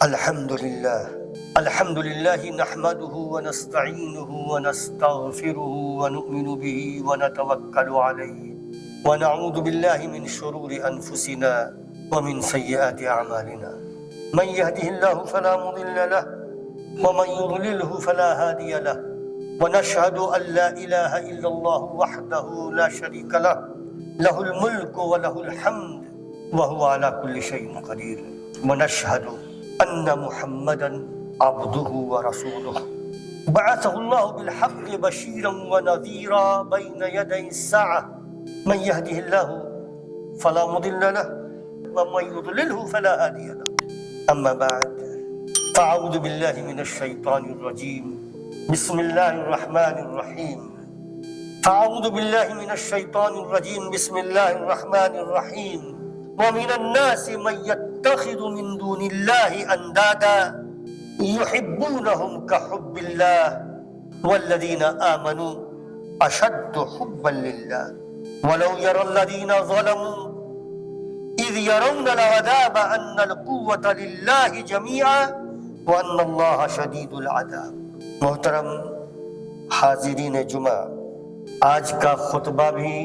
الحمد للہ نحمده ونستعینه ونستغفره ونؤمن به ونتوکل علیہ ونعوذ باللہ من شرور انفسنا ومن سیئات اعمالنا من يهده الله فلا مضل له ومن يضلله فلا هادي له ونشهد ان لا اله الا الله وحده لا شريك له له الملك وله الحمد وهو على كل شيء قدير ونشهد ان محمدا عبده ورسوله بعثه الله بالحق بشيرا ونذيرا بين يدي الساعة من يهده الله فلا مضل له ومن يضلله فلا هادي له أما بعد فأعوذ بالله من الشيطان الرجيم بسم الله الرحمن الرحيم فأعوذ بالله من الشيطان الرجيم بسم الله الرحمن الرحيم ومن الناس من يتخذ من دون الله أندادا يحبونهم كحب الله والذين آمنوا أشد حبا لله ولو يرى الذين ظلموا إذ يرون العذاب أن القوة لله جميعا وأن الله شديد العذاب. محترم حاضرین جمعہ، آج کا خطبہ بھی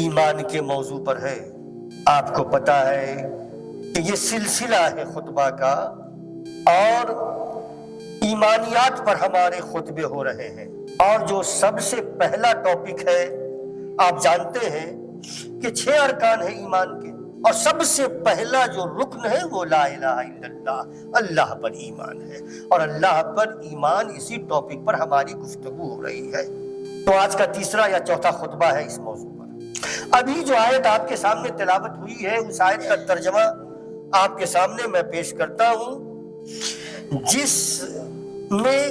ایمان کے موضوع پر ہے. آپ کو پتہ ہے کہ یہ سلسلہ ہے خطبہ کا اور ایمانیات پر ہمارے خطبے ہو رہے ہیں. اور جو سب سے پہلا ٹاپک ہے، آپ جانتے ہیں کہ 6 ارکان ہیں ایمان کے، اور سب سے پہلا جو رکن ہے وہ لا الہ الا اللہ، اللہ پر ایمان ہے. اور اللہ پر ایمان، اسی ٹاپک پر ہماری گفتگو ہو رہی ہے. تو آج کا تیسرا یا چوتھا خطبہ ہے اس موضوع پر. ابھی جو آیت آپ کے سامنے تلاوت ہوئی ہے، اس آیت کا ترجمہ آپ کے سامنے میں پیش کرتا ہوں، جس میں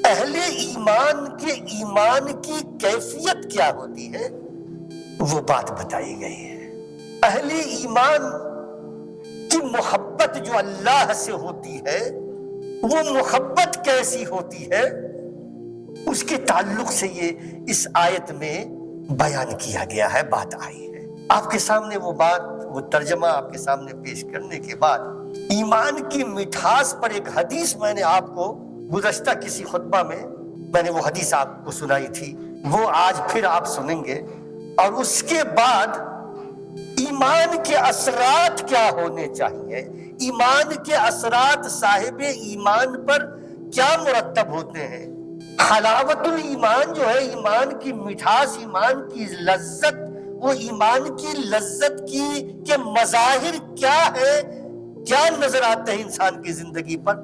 اہل ایمان کے ایمان کی کیفیت کیا ہوتی ہے وہ بات بتائی گئی ہے. اہل ایمان کی محبت جو اللہ سے ہوتی ہے، وہ محبت کیسی ہوتی ہے، اس کے تعلق سے یہ اس آیت میں بیان کیا گیا ہے، بات آئی ہے. آپ کے سامنے وہ بات، وہ ترجمہ آپ کے سامنے پیش کرنے کے بعد ایمان کی مٹھاس پر ایک حدیث میں نے آپ کو گزشتہ کسی خطبہ میں نے وہ حدیث آپ کو سنائی تھی، وہ آج پھر آپ سنیں گے. اور اس کے بعد ایمان کے اثرات کیا ہونے چاہیے، ایمان کے اثرات صاحب ایمان پر کیا مرتب ہوتے ہیں. حلاوت الایمان جو ہے، ایمان کی مٹھاس، ایمان کی لذت، وہ ایمان کی لذت کے مظاہر کیا ہے، کیا نظر آتے ہیں انسان کی زندگی پر،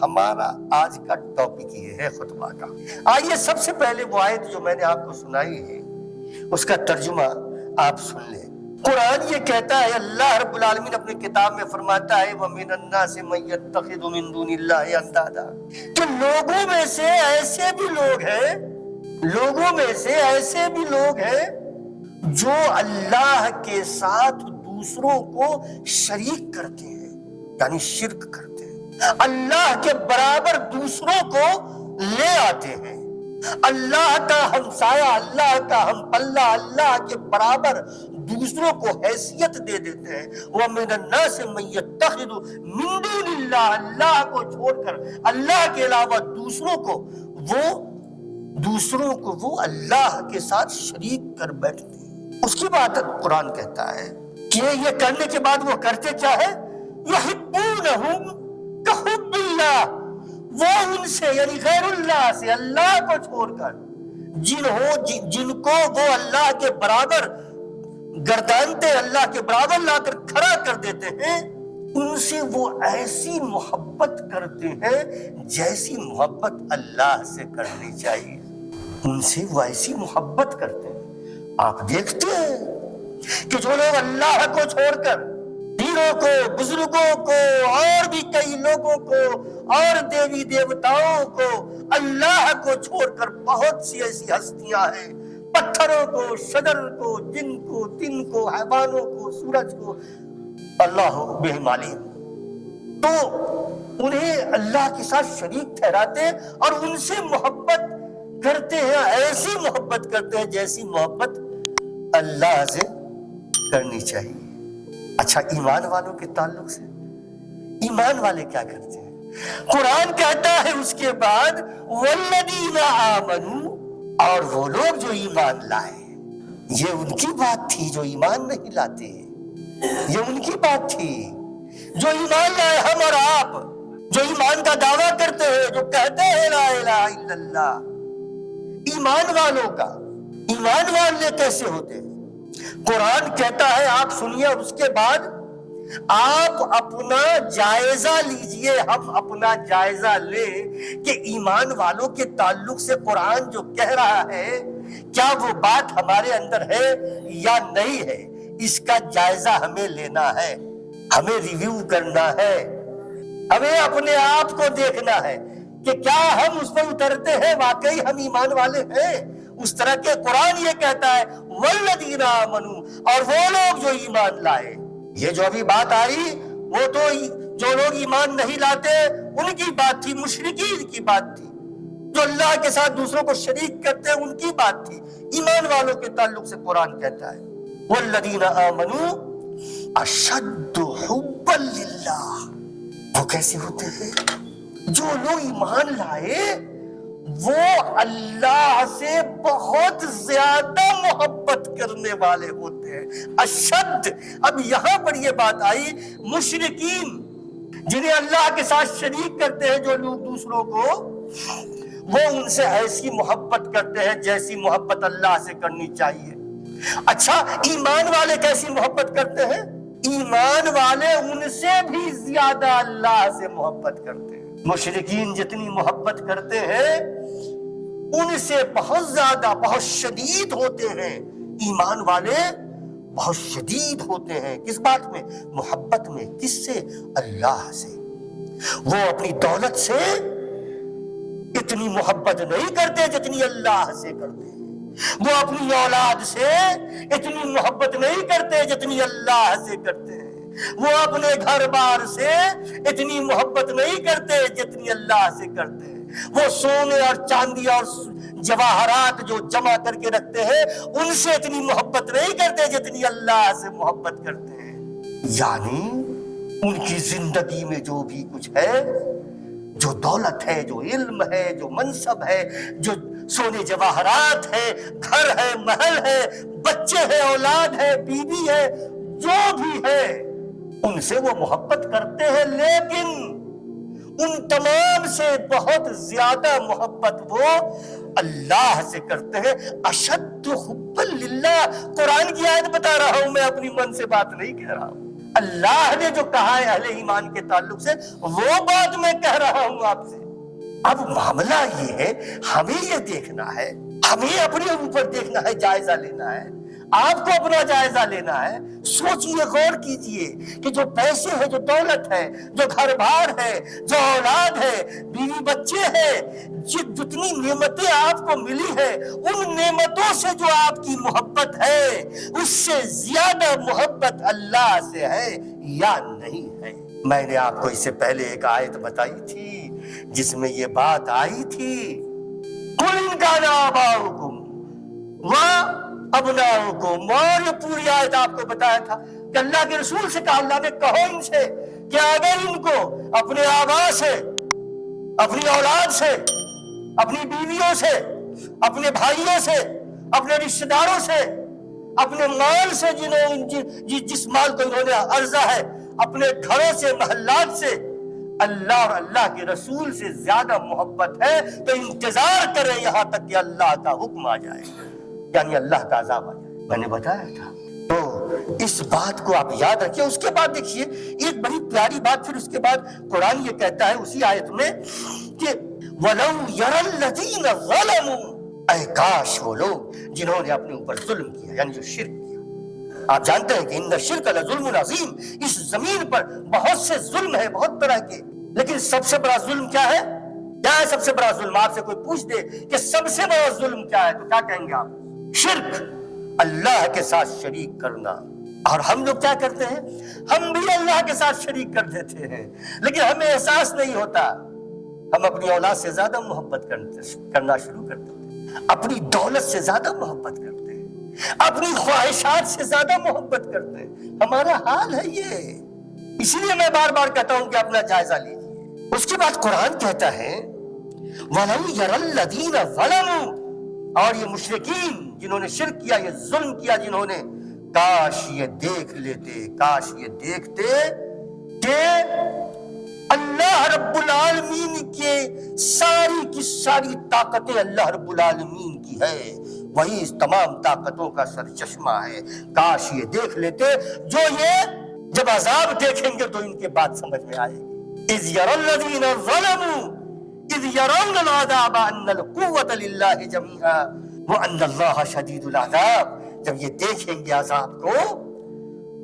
ہمارا آج کا ٹاپک یہ ہے خطبہ کا. آئیے سب سے پہلے وہ آیت جو میں نے آپ کو سنائی ہے اس کا ترجمہ آپ سن لیں. قرآن یہ کہتا ہے، اللہ رب العالمین اپنے کتاب میں فرماتا ہے وَمِنَ النَّاسِ مَن يَتَّخِذُ مِن دُونِ اللَّهِ أَندَادًا، کہ لوگوں میں سے ایسے بھی لوگ ہیں جو اللہ کے ساتھ دوسروں کو شریک کرتے ہیں، یعنی شرک کرتے ہیں، اللہ کے برابر دوسروں کو لے آتے ہیں، اللہ کا ہمسایہ، اللہ کا ہم پلہ، اللہ کے برابر دوسروں کو حیثیت دے دیتے ہیں. وَمِنَ النَّاسِ مَن يَتَّخِذُ مِن دُونِ اللَّهِ، اللہ کو چھوڑ کر، اللہ کے علاوہ دوسروں کو وہ اللہ کے ساتھ شریک کر بیٹھتے ہیں. اس کی بات قرآن کہتا ہے کہ یہ کرنے کے بعد وہ کرتے کیا ہے، يُحِبُّونَهُمْ كَحُبِّ اللَّهِ، وہ ان سے یعنی غیر اللہ سے، اللہ کو چھوڑ کر جن کو وہ اللہ کے برابر گردانتے، اللہ کے برابر لا کر کھڑا کر دیتے ہیں، ان سے وہ ایسی محبت کرتے ہیں جیسی محبت اللہ سے کرنی چاہیے. ان سے وہ ایسی محبت کرتے ہیں. آپ دیکھتے ہیں کہ جو لوگ اللہ کو چھوڑ کر پیروں کو، بزرگوں کو، اور بھی کئی لوگوں کو، اور دیوی دیوتاؤں کو، اللہ کو چھوڑ کر بہت سی ایسی ہستیاں ہیں، پتھروں کو، شجر کو، جن کو، تن کو، حیوانوں کو، سورج کو، اللہ بہم علیم، تو انہیں اللہ کے ساتھ شریک ٹھہراتے ہیں اور ان سے محبت کرتے ہیں، ایسی محبت کرتے ہیں جیسی محبت اللہ سے کرنی چاہیے. اچھا، ایمان والوں کے تعلق سے ایمان والے کیا کرتے ہیں؟ قرآن کہتا ہے اس کے بعد والذین آمنوا، اور وہ لوگ جو ایمان لائے. یہ ان کی بات تھی جو ایمان نہیں لاتے، یہ ان کی بات تھی جو ایمان لائے. ہم اور آپ جو ایمان کا دعویٰ کرتے ہیں، جو کہتے ہیں لا الہ الا اللہ، ایمان والوں کا ایمان والے کیسے ہوتے ہیں؟ قرآن کہتا ہے، آپ سنیے اور اس کے بعد آپ اپنا جائزہ لیجئے، ہم اپنا جائزہ لیں کہ ایمان والوں کے تعلق سے قرآن جو کہہ رہا ہے کیا وہ بات ہمارے اندر ہے یا نہیں ہے. اس کا جائزہ ہمیں لینا ہے، ہمیں ریویو کرنا ہے، ہمیں اپنے آپ کو دیکھنا ہے کہ کیا ہم اس پر اترتے ہیں، واقعی ہم ایمان والے ہیں اس طرح کے. قرآن یہ کہتا ہے والذین آمنوا، اور وہ لوگ جو ایمان لائے. یہ جو ابھی بات آئی وہ تو جو لوگ ایمان نہیں لاتے ان کی بات تھی، مشرکین کی بات تھی، جو اللہ کے ساتھ دوسروں کو شریک کرتے ہیں ان کی بات تھی. ایمان والوں کے تعلق سے قرآن کہتا ہے والذین آمنوا اشد حبا للہ. وہ کیسے ہوتے ہیں؟ جو لوگ ایمان لائے وہ اللہ سے بہت زیادہ محبت کرنے والے ہوتے ہیں. اشد، اب یہاں پر یہ بات آئی، مشرکین جنہیں اللہ کے ساتھ شریک کرتے ہیں جو لوگ دوسروں کو، وہ ان سے ایسی محبت کرتے ہیں جیسی محبت اللہ سے کرنی چاہیے. اچھا، ایمان والے کیسی محبت کرتے ہیں؟ ایمان والے ان سے بھی زیادہ اللہ سے محبت کرتے ہیں. مشرکین جتنی محبت کرتے ہیں ان سے بہت زیادہ، بہت شدید ہوتے ہیں. ایمان والے بہت شدید ہوتے ہیں. کس بات میں؟ محبت میں. کس سے؟ اللہ سے. وہ اپنی دولت سے اتنی محبت نہیں کرتے جتنی اللہ سے کرتے ہیں. وہ اپنی اولاد سے اتنی محبت نہیں کرتے جتنی اللہ سے کرتے ہیں. وہ اپنے گھر بار سے اتنی محبت نہیں کرتے جتنی اللہ سے کرتے ہیں. وہ سونے اور چاندی اور جواہرات جو جمع کر کے رکھتے ہیں ان سے اتنی محبت نہیں کرتے جتنی اللہ سے محبت کرتے ہیں. یعنی ان کی زندگی میں جو بھی کچھ ہے، جو دولت ہے، جو علم ہے، جو منصب ہے، جو سونے جواہرات ہے، گھر ہے، محل ہے، بچے ہیں، اولاد ہے، بیوی ہے، جو بھی ہے ان سے وہ محبت کرتے ہیں، لیکن ان تمام سے بہت زیادہ محبت وہ اللہ سے کرتے ہیں. اشد حبا للہ. قرآن کی آیت بتا رہا ہوں میں، اپنی من سے بات نہیں کہہ رہا ہوں. اللہ نے جو کہا ہے اہل ایمان کے تعلق سے وہ بات میں کہہ رہا ہوں آپ سے. اب معاملہ یہ ہے، ہمیں یہ دیکھنا ہے، ہمیں اپنے اوپر دیکھنا ہے، جائزہ لینا ہے. آپ کو اپنا جائزہ لینا ہے. سوچئے، غور کیجئے کہ جو پیسے ہیں، جو دولت ہے، جو گھر بار ہے، جو اولاد ہے، بیوی بچے ہیں، جتنی نعمتیں آپ کو ملی ہیں، ان نعمتوں سے جو آپ کی محبت ہے اس سے زیادہ محبت اللہ سے ہے یا نہیں ہے؟ میں نے آپ کو اس سے پہلے ایک آیت بتائی تھی جس میں یہ بات آئی تھی قُلْ إِنْ كَانَ آبَاؤُكُمْ وَأَبْنَاؤُكُمْ، اور یہ پوری آیت آپ کو بتایا تھا کہ اللہ کے رسول سے کہا، اللہ نے کہو ان سے کہ اگر ان کو اپنے آباء سے، اپنی اولاد سے، اپنی بیویوں سے، اپنے بھائیوں سے، اپنے رشتہ داروں سے، اپنے مال سے، جس مال کو انہوں نے عرضہ ہے، اپنے گھروں سے، محلات سے اللہ اور اللہ کے رسول سے زیادہ محبت ہے تو انتظار کریں یہاں تک کہ اللہ کا حکم آ جائے، یعنی اللہ کا عذاب آ جائے. میں نے بتایا تھا. تو اس بات کو آپ یاد رکھیے. اس کے بعد دیکھیے ایک بڑی پیاری بات، پھر اس کے بعد قرآن یہ کہتا ہے اسی آیت میں کہ وَلَوْ يَرَى الَّذِينَ ظَلَمُوا، اے کاش وہ لوگ جنہوں نے اپنے اوپر ظلم کیا، یعنی جو شرک کیا. آپ جانتے ہیں کہ ان الشرک لظلم عظیم، اس زمین پر بہت سے ظلم ہے، بہت طرح کے، لیکن سب سے بڑا ظلم کیا ہے؟ کیا ہے سب سے بڑا ظلم؟ آپ سے کوئی پوچھ دے کہ سب سے بڑا ظلم کیا ہے تو کیا کہیں گے آپ؟ شرک، اللہ کے ساتھ شریک کرنا. اور ہم لوگ کیا کرتے ہیں؟ ہم بھی اللہ کے ساتھ شریک کر دیتے ہیں لیکن ہمیں احساس نہیں ہوتا. ہم اپنی اولاد سے زیادہ محبت کرنا شروع کرتے ہیں، اپنی دولت سے زیادہ محبت کرتے ہیں، اپنی خواہشات سے زیادہ محبت کرتے ہیں. ہمارا حال ہے یہ. اسی لیے میں بار بار کہتا ہوں کہ اپنا جائزہ لیجیے۔ اس کے بعد قرآن کہتا ہے وَلَوْ يَرَى الَّذِينَ ظَلَمُوا، اور یہ مشرکین جنہوں نے شرک کیا، یہ ظلم کیا جنہوں نے، کاش یہ دیکھ لیتے، کاش یہ دیکھتے کہ اللہ رب العالمین کے ساری کی ساری طاقتیں اللہ رب العالمین کی ہے، وہی اس تمام طاقتوں کا سرچشمہ ہے۔ کاش یہ دیکھ لیتے جو یہ جب عذاب دیکھیں گے تو ان کے بات سمجھ میں آئے گی۔ اِذْ يَرَى الَّذِينَ ظَلَمُوا اِذْ يَرَوْنَ الْعَذَابَ أَنَّ الْقُوَّةَ لِلَّهِ جَمِيعًا وَأَنَّ اللَّهَ شَدِيدُ الْعَذَابِ، جب یہ دیکھیں گے عذاب کو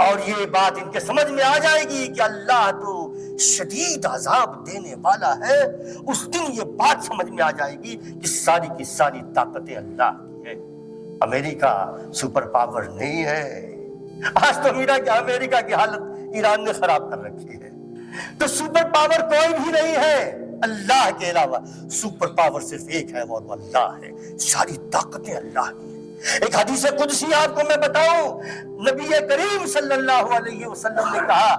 اور یہ بات ان کے سمجھ میں آ جائے گی کہ اللہ تو شدید عذاب دینے والا ہے، اس دن یہ بات سمجھ میں آ جائے گی کہ ساری کی ساری طاقتیں اللہ کی ہے۔ امریکہ سپر پاور نہیں ہے، آج تو امریکہ کی حالت ایران نے خراب کر رکھی ہے، تو سپر پاور کوئی بھی نہیں ہے اللہ کے علاوہ، سپر پاور صرف ایک ہے اور وہ اللہ ہے، ساری طاقتیں اللہ کی ہیں۔ ایک حدیث قدسی آپ کو میں بتاؤں، نبی کریم صلی اللہ علیہ وسلم نے کہا،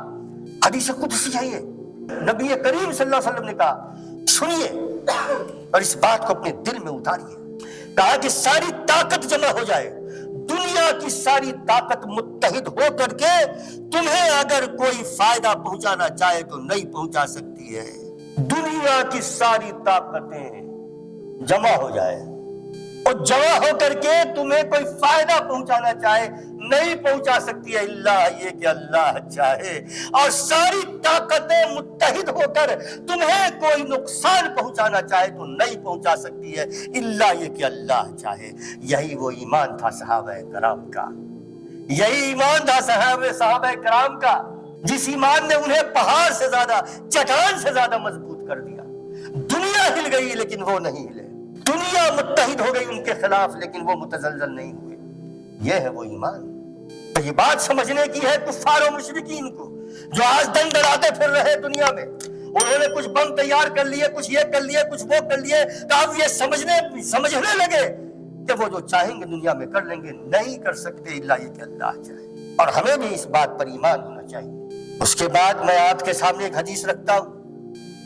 حدیث قدسی ہے یہ، نبی کریم صلی اللہ علیہ وسلم نے کہا، سنیے اور اس بات کو اپنے دل میں اتاریے، کہا کہ ساری طاقت جمع ہو جائے، دنیا کی ساری طاقت متحد ہو کر کے تمہیں اگر کوئی فائدہ پہنچانا چاہے تو نہیں پہنچا سکتی ہے۔ دنیا کی ساری طاقتیں جمع ہو جائے اور جمع ہو کر کے تمہیں کوئی فائدہ پہنچانا چاہے نہیں پہنچا سکتی ہے الا یہ کہ اللہ چاہے، اور ساری طاقتیں متحد ہو کر تمہیں کوئی نقصان پہنچانا چاہے تو نہیں پہنچا سکتی ہے الا یہ کہ اللہ چاہے۔ یہی وہ ایمان تھا صحابہ کرام کا، یہی ایمان تھا صحابہ کرام کا، جس ایمان نے انہیں پہاڑ سے زیادہ، چٹان سے زیادہ مضبوط کر دیا۔ دنیا ہل گئی لیکن وہ نہیں ہلے، دنیا متحد ہو گئی ان کے خلاف لیکن وہ متزلزل نہیں ہوئے۔ یہ ہے وہ ایمان۔ تو یہ بات سمجھنے کی ہے کفار و مشرکین کو جو آج دن دراتے پھر رہے دنیا میں، انہوں نے کچھ بم تیار کر لیے، کچھ یہ کر لیے، کچھ وہ کر لیے، تو اب یہ سمجھنے لگے کہ وہ جو چاہیں گے دنیا میں کر لیں گے، نہیں کر سکتے الا یہ کہ اللہ چاہے، اور ہمیں بھی اس بات پر ایمان ہونا چاہیے۔ اس کے بعد میں آپ کے سامنے ایک حدیث رکھتا ہوں،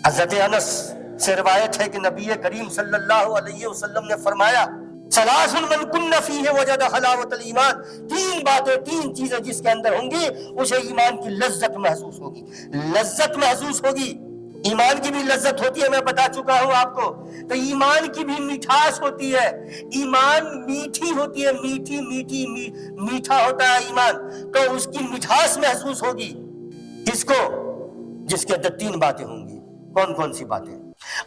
حضرت انس سے روایت ہے کہ نبی کریم صلی اللہ علیہ وسلم نے فرمایا ثلاث من کن فیہ وجد حلاوت الایمان، تین باتیں، تین چیزیں جس کے اندر ہوں گی اسے ایمان کی لذت محسوس ہوگی، لذت محسوس ہوگی۔ ایمان کی بھی لذت ہوتی ہے، میں بتا چکا ہوں آپ کو، تو ایمان کی بھی مٹھاس ہوتی ہے، ایمان میٹھی ہوتی ہے، میٹھی میٹھی میٹھا ہوتا ہے ایمان، تو اس کی مٹھاس محسوس ہوگی۔ کس کو؟ جس کے اندر تین باتیں ہوں گی۔ کون کون سی باتیں؟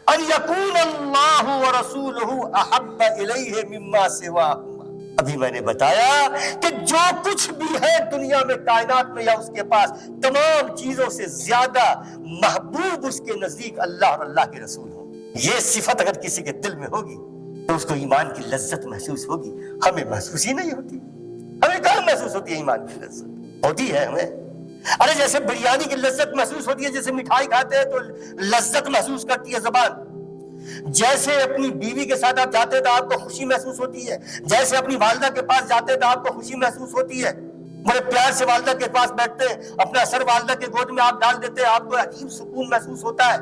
ان یکون اللہ ورسولہ احب الیہ مما سواہما، ابھی میں نے بتایا کہ جو کچھ بھی ہے دنیا میں، کائنات میں، یا اس کے پاس تمام چیزوں سے زیادہ محبوب اس کے نزدیک اللہ اور اللہ کے رسول ہوں۔ یہ صفت اگر کسی کے دل میں ہوگی تو اس کو ایمان کی لذت محسوس ہوگی۔ ہمیں محسوس ہی نہیں ہوتی، ہمیں کہاں محسوس ہوتی ہے ایمان کی لذت؟ ہوتی ہے ہمیں، ارے جیسے بریانی کی لذت محسوس ہوتی ہے، جیسے مٹھائی کھاتے ہیں تو لذت محسوس کرتی ہے زبان، جیسے اپنی بیوی کے ساتھ آپ جاتے تو آپ کو خوشی محسوس ہوتی ہے، جیسے اپنی والدہ کے پاس جاتے تو آپ کو خوشی محسوس ہوتی ہے، بڑے پیار سے والدہ کے پاس بیٹھتے ہیں، اپنا سر والدہ کے گود میں آپ ڈال دیتے ہیں، آپ کو عجیب سکون محسوس ہوتا ہے،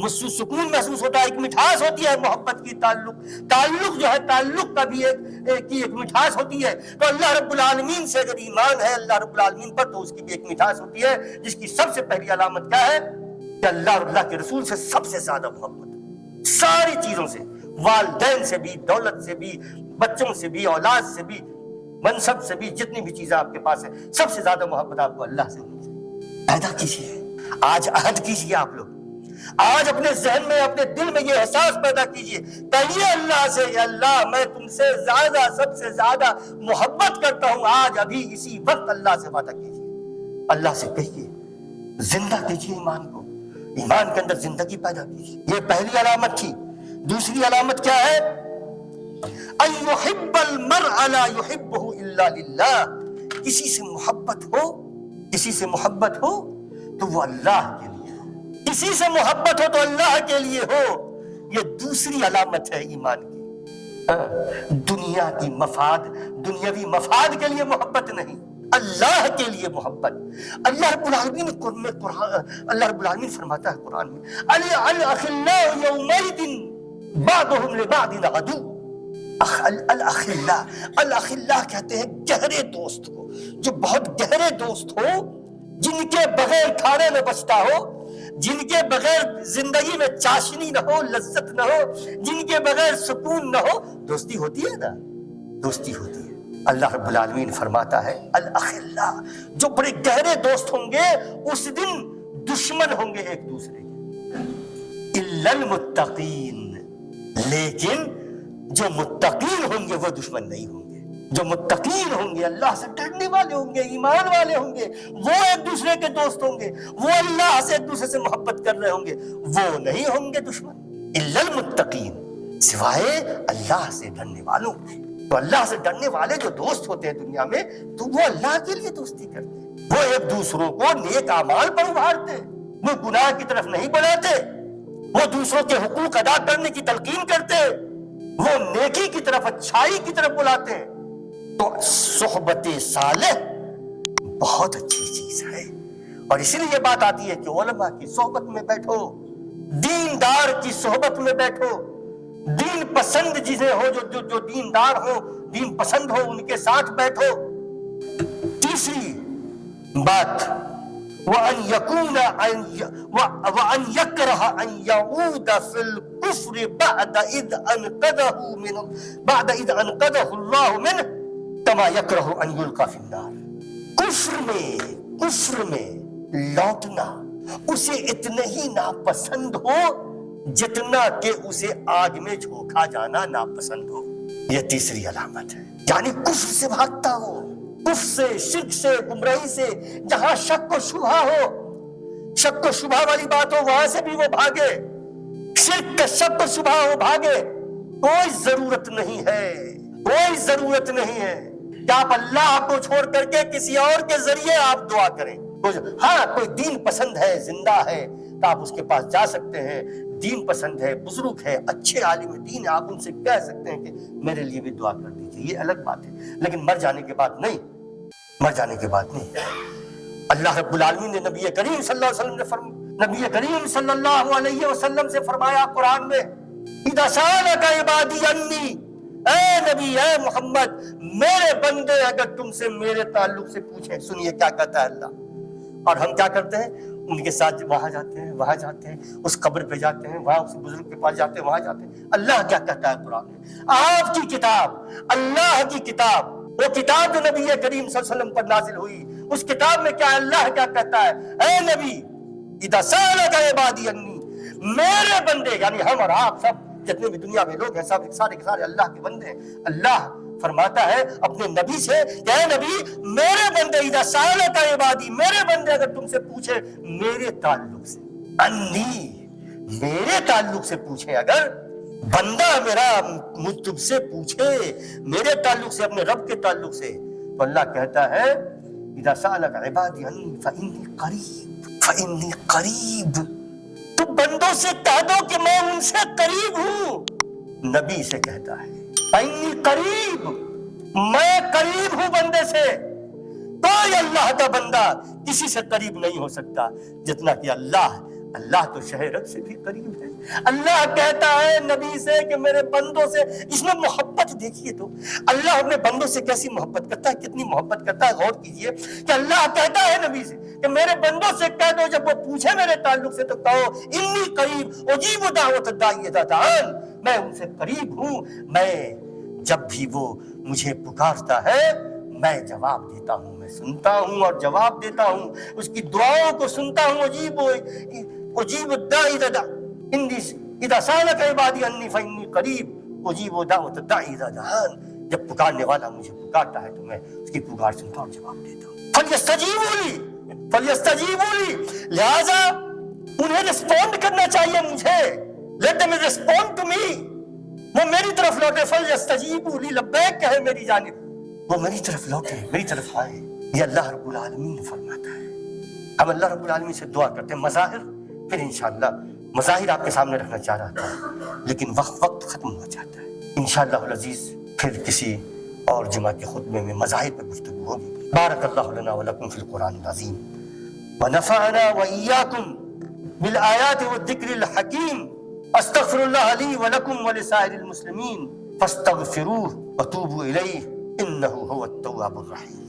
سکون محسوس ہوتا ہے، ایک مٹھاس ہوتی ہے محبت کی، تعلق جو ہے، تعلق کا بھی ایک مٹھاس ہوتی ہے۔ تو اللہ رب العالمین سے اگر ایمان ہے اللہ رب العالمین پر، تو اس کی بھی ایک مٹھاس ہوتی ہے، جس کی سب سے پہلی علامت کیا ہے کہ اللہ اور اللہ کے رسول سے سب سے زیادہ محبت، ساری چیزوں سے، والدین سے بھی، دولت سے بھی، بچوں سے بھی، اولاد سے بھی، منصب سے بھی، جتنی بھی چیزیں آپ کے پاس ہیں، سب سے زیادہ محبت آپ کو اللہ سے ہونی چاہیے۔ پیدا کیجیے، آج عہد کیجیے، آپ لوگ آج اپنے ذہن میں، اپنے دل میں یہ احساس پیدا کیجیے، کہیے اللہ سے، یا اللہ میں تم سے زیادہ، سب سے زیادہ محبت کرتا ہوں، آج ابھی اسی وقت اللہ سے وعدہ کیجیے، اللہ سے کہیے، زندہ کیجیے ایمان کو، ایمان کے اندر زندگی پیدا کیجیے۔ یہ پہلی علامت تھی۔ دوسری علامت کیا ہے؟ ان یحب المرء لا یحبہ الا للہ، کسی سے محبت ہو، کسی سے محبت ہو تو وہ اللہ کے لیے ہو، کسی سے محبت ہو تو اللہ کے لیے ہو۔ یہ دوسری علامت ہے ایمان کی۔ دنیا کی مفاد، دنیاوی مفاد کے لیے محبت نہیں، اللہ کے لیے محبت. اللہ رب العالمین فرماتا ہے قرآن میں الاخلاء یومئذ بعضهم لبعض عدو. الاخلاء کہتے ہیں گہرے دوست کو، جو بہت گہرے دوست ہو، جن کے بغیر کھانے میں بچتا ہو، جن کے بغیر زندگی میں چاشنی نہ ہو، لذت نہ ہو، جن کے بغیر سکون نہ ہو. دوستی ہوتی ہے نا، دوستی ہوتی ہے. اللہ رب العالمین فرماتا ہے الاخلاء، جو بڑے گہرے دوست ہوں گے اس دن دشمن ہوں گے ایک دوسرے کے. الا المتقین، لیکن جو متقین ہوں گے وہ دشمن نہیں ہوں گے. جو متقین ہوں گے، اللہ سے ڈرنے والے ہوں گے، ایمان والے ہوں گے، وہ ایک دوسرے کے دوست ہوں گے، وہ اللہ سے ایک دوسرے سے محبت کر رہے ہوں گے، وہ نہیں ہوں گے دشمن. الا المتقین، سوائے اللہ سے ڈرنے والوں کے. تو اللہ سے ڈرنے والے جو دوست ہوتے ہیں دنیا میں، تو وہ اللہ کے لیے دوستی کرتے ہیں. وہ ایک دوسروں کو نیک اعمال پر ابھارتے، وہ گناہ کی طرف نہیں بڑھاتے، وہ دوسروں کے حقوق ادا کرنے کی تلقین کرتے، وہ نیکی کی طرف، اچھائی کی طرف بلاتے ہیں. تو صحبت صالح بہت اچھی چیز ہے. اور اسی لیے یہ بات آتی ہے کہ علماء کی صحبت میں بیٹھو، دیندار کی صحبت میں بیٹھو، دین پسند جسے ہو، جو دیندار ہو، دین پسند ہو، ان کے ساتھ بیٹھو. تیسری بات وَأَن يَكْرَهَ أَن يَعُودَ فِي الْكُفْرِ بَعْدَ إِذْ أَنْقَذَهُ اللَّهُ مِنْهُ كَمَا يَكْرَهُ أَن يُلْقَى فِي النَّارِ. کفر میں لوٹنا اسے اتنا ہی ناپسند ہو جتنا کہ اسے آگ میں جھونکا جانا ناپسند ہو. یہ تیسری علامت ہے. یعنی کفر سے بھاگتا ہو، کفر سے، شرک سے، گمراہی سے. جہاں شک و شبہ ہو، شک و شبہ والی بات ہو، وہاں سے بھی وہ بھاگے. شرک کا شک و شبہ ہو، بھاگے. کوئی ضرورت نہیں ہے، کوئی ضرورت نہیں ہے کہ آپ اللہ کو چھوڑ کر کے کسی اور کے ذریعے آپ دعا کریں. ہاں کوئی دین پسند ہے، زندہ ہے، تو آپ اس کے پاس جا سکتے ہیں. دین پسند ہے، بزرگ ہے، اچھے عالم دین ہے، آپ ان سے کہہ سکتے ہیں کہ میرے لیے بھی دعا کر دیجیے. یہ الگ بات ہے. لیکن مر جانے کے بعد نہیں، مر جانے کے بعد نہیں. اللہ رب العالمین نے نبی کریم صلی اللہ علیہ وسلم سے فرمایا قرآن میں اذا سألک عبادی انی، اے نبی، اے محمد، میرے بندے اگر تم سے میرے تعلق سے پوچھیں. سنیے کیا کہتا ہے اللہ. اور ہم کیا کرتے ہیں؟ ان کے ساتھ وہاں جاتے ہیں، اس قبر پہ جاتے ہیں، وہاں اس بزرگ کے پاس جاتے ہیں، وہاں جاتے ہیں. اللہ کیا کہتا ہے قرآن میں؟ آپ کی کتاب، اللہ کی کتاب، وہ کتاب جو نبی کریم صلی اللہ علیہ وسلم پر نازل ہوئی، اس کتاب میں کیا اللہ کیا کہتا ہے؟ اے نبی اذا سألک عبادی انی، میرے بندے، یعنی ہم اور آپ سب جتنے بھی دنیا میں لوگ ہیں، سب سارے کے سارے اللہ کے بندے ہیں. اللہ فرماتا ہے اپنے نبی سے کہ اے نبی، میرے بندے اذا سألک عبادی، میرے بندے اگر تم سے پوچھے میرے تعلق سے، انی، میرے تعلق سے پوچھے، اگر بندہ میرا تم سے پوچھے میرے تعلق سے، اپنے رب کے تعلق سے، تو اللہ کہتا ہے اذا سألک عبادی انی فإنی قریب. تو بندوں سے کہہ دو کہ میں ان سے قریب ہوں. نبی سے کہتا ہے فإنی قریب، میں قریب ہوں بندے سے. کوئی اللہ کا بندہ کسی سے قریب نہیں ہو سکتا جتنا کہ اللہ تو شہرت سے بھی قریب ہے. اللہ کہتا ہے نبی سے کہ میرے بندوں سے، اس میں محبت دیکھیے تو اللہ اپنے بندوں سے کیسی محبت کرتا ہے، کتنی محبت کرتا ہے. غور کیجئے کہ اللہ کہتا ہے نبی سے کہ میرے بندوں سے کہہ دو جب وہ پوچھے میرے تعلق سے تو کہو انی قریب اجیب دعوت الداعی اذا دعان، میں ان سے قریب ہوں، میں جب بھی وہ مجھے پکارتا ہے میں جواب دیتا ہوں، میں سنتا ہوں اور جواب دیتا ہوں، اس کی دعاؤں کو سنتا ہوں. اجیب الداعی اذا سألک عبادی انی فإنی قریب اجیب دعوت الداعی اذا دعان. جب پکارنے والا مجھے پکارتا ہے تو میں اس کی پکار سنتا ہوں، جواب دیتا ہوں. فلیستجیبوا لی، لہذا انہیں رسپونڈ کرنا چاہیے مجھے. let them respond to me، وہ میری طرف لوٹے. فلیستجیبوا لی، لبیک کہے میری جانب، وہ میری طرف لوٹے، میری طرف آئے. یہ اللہ رب العالمین فرماتا ہے. ہم اللہ رب العالمین سے دعا کرتے ہیں. مظاہر پھر انشاءاللہ مظاہر آپ کے سامنے رکھنا چاہ رہا تھا لیکن وقت ختم ہو جاتا ہے. انشاءاللہ العزیز پھر کسی اور جمعہ کے خطبے میں مظاہر پر گفتگو ہوگی. بارک اللہ لنا ولکم فی القرآن العظیم ونفعنا وإیاکم بالآیات والذکر الحکیم استغفر اللہ لی ولکم ولسائر المسلمین فاستغفروہ وتوبوا الیہ انہ هو التواب الرحیم.